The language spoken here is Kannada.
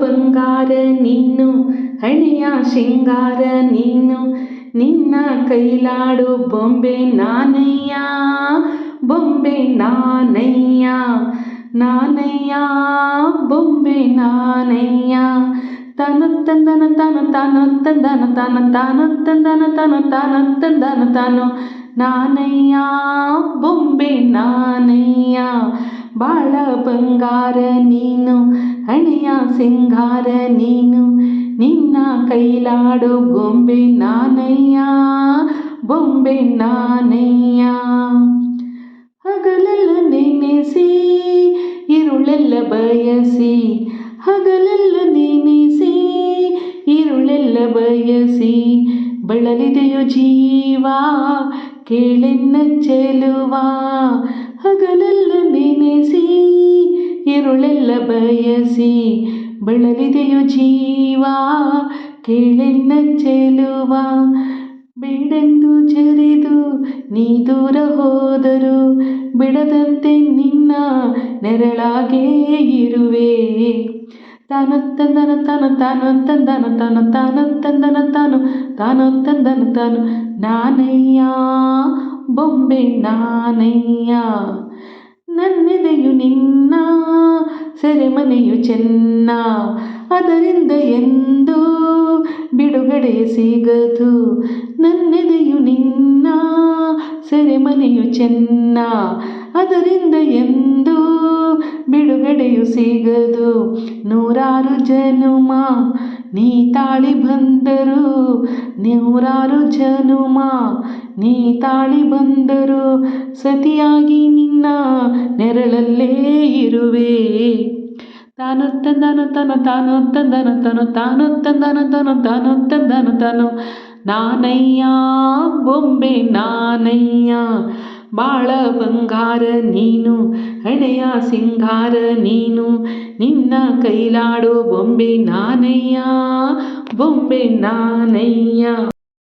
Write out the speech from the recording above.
ಬಂಗಾರ ನೀನು, ಹಣೆಯ ಶೃಂಗಾರ ನೀನು, ನಿನ್ನ ಕೈಲಾಡು ಬೊಂಬೆ ನಾನಯ್ಯ, ಬೊಂಬೆ ನಾನಯ್ಯ, ನಾನಯ್ಯ ಬೊಂಬೆ ನಾನಯ್ಯ. ತಾನು ತಂದನ ತಾನು ತಾನು ತಂದನ ತಾನು ತಾನು ತಂದನ ತಾನು ತಾನು ತಂದನ ತಾನು, ನಾನಯ್ಯ ಬೊಂಬೆ ನಾನಯ್ಯ. ಬಾಳ ಬಂಗಾರ ನೀನು, ಹಣೆಯ ಸಿಂಗಾರ ನೀನು, ನಿನ್ನ ಕೈಲಾಡು ಗೊಂಬೆ ನಾನಯ್ಯ, ಬೊಂಬೆ ನಾನಯ್ಯ. ಹಗಲೆಲ್ಲ ನೆನೆಸಿ ಇರುಳೆಲ್ಲ ಬಯಸಿ, ಹಗಲೆಲ್ಲ ನೆನೆಸಿ ಇರುಳೆಲ್ಲ ಬಯಸಿ, ಬಳಲಿದೆಯೋ ಜೀವ ಕೇಳೆನ್ನ ಚೆಲುವ. ಹಗಲೆಲ್ಲ ನೆನೆಸಿ ಇರುಳೆಲ್ಲ ಬಯಸಿ, ಬಳಲಿದೆಯೋ ಜೀವ ಕೇಳೆನ್ನ ಚೆಲುವ. ಬೇಡೆಂದು ಜರಿದು ನೀ ದೂರ ಹೋದರು, ಬಿಡದಂತೆ ನಿನ್ನ ನೆರಳಾಗೇ ಇರುವೆ. ತಾನು ತಂದನ ತಾನು ತಾನು ತಂದನ ತಾನು ತಾನು ತಂದನ ತಾನು ತಾನು ತಂದನ ತಾನು, ನಾನಯ್ಯ ಬೊಂಬೆ ನಾನಯ್ಯ. ನನ್ನೆದೆಯು ನಿನ್ನ ಸೆರೆಮನೆಯು ಚೆನ್ನ, ಅದರಿಂದ ಎಂದು ಬಿಡುಗಡೆ ಸಿಗದು. ನನ್ನೆದೆಯು ನಿನ್ನ ಸೆರೆಮನೆಯು ಚೆನ್ನ, ಅದರಿಂದ ಎಂದು ಬಿಡುಗಡೆಯು ಸಿಗದು. ನೂರಾರು ಜನುಮ ನೀ ತಾಳಿ ಬಂದರು, ನೂರಾರು ಜನುಮ ನೀ ತಾಳಿ ಬಂದರು, ಸತಿಯಾಗಿ ನಿನ್ನ ನೆರಳಲ್ಲೇ ಇರುವೆ. ತಾನು ತಂದನ ತಾನು ತಾನು ತಂದನ ತಾನು ತಾನು ತಂದನ ತಾನು ತಾನು ತಂದನ ತಾನು, ನಾನಯ್ಯ ಬೊಂಬೆ ನಾನಯ್ಯ. ಬಾಳ ಬಂಗಾರ ನೀನು, ಹಣೆಯ ಸಿಂಗಾರ ನೀನು, ನಿನ್ನ ಕೈಲಾಡೋ ಬೊಂಬೆ ನಾನಯ್ಯ, ಬೊಂಬೆ ನಾನಯ್ಯ.